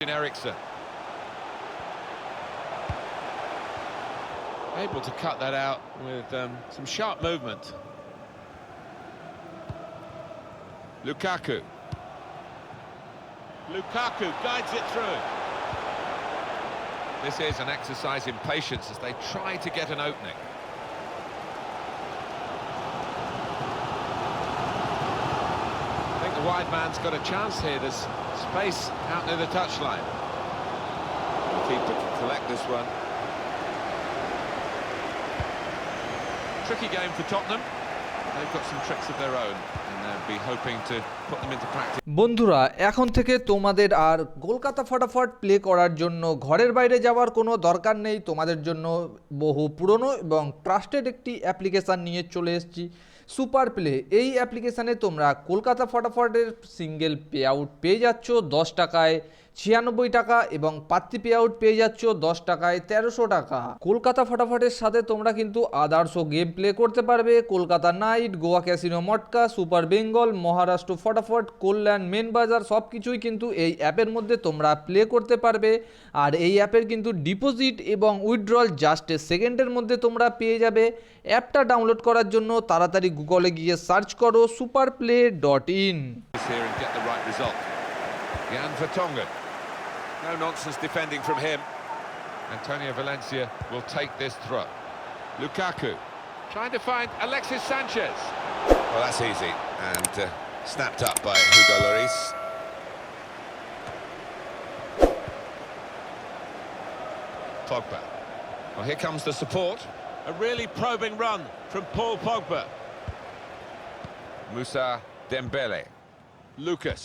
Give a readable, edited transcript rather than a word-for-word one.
Eriksen. Able to cut that out with some sharp movement. Lukaku. Lukaku guides it through. This is an exercise in patience as they try to get an opening. I think the wide man's got a chance here. There's space out near the touchline. The keeper can collect this one. Tricky game for Tottenham. They've got some tricks of their own and they'll be hoping to put them into practice. বন্ধুরা, এখন থেকে তোমাদের আর কলকাতা ফটাফট play করার জন্য ঘরের বাইরে যাওয়ার কোনো দরকার নেই। তোমাদের জন্য বহু পুরনো এবং ট্রাস্টেড একটি অ্যাপ্লিকেশান নিয়ে চলে এসেছি, সুপার প্লে। এই অ্যাপ্লিকেশানে তোমরা কলকাতা ফটাফটের সিঙ্গেল পে আউট পেয়ে যাচ্ছ 10 টাকায় 96 টাকা এবং পাত্তি পে আউট পেয়ে যাচ্ছ 10 টাকায় 1300 টাকা। কলকাতা ফটাফটের সাথে তোমরা কিন্তু আদার্সও গেম প্লে করতে পারবে। Kolkata night, Goa casino Matka, super Bengal, Maharashtra Fatafat, Kalyan, main বাজার সব কিছুই কিন্তু এই অ্যাপের মধ্যে তোমরা প্লে করতে পারবে। আর এই অ্যাপের কিন্তু ডিপোজিট এবং উইথড্রল জাস্ট সেকেন্ডের মধ্যে তোমরা পেয়ে যাবে। অ্যাপটা ডাউনলোড করার জন্য তাড়াতাড়ি গুগলে গিয়ে সার্চ করো superplay.in। Jan Vertonghen. No nonsense defending from him. Antonio Valencia will take this throw. Lukaku trying to find Alexis Sanchez. Well, that's easy and snapped up by Hugo Lloris. Pogba. Well, here comes the support. A really probing run from Paul Pogba. Moussa Dembele. Lucas.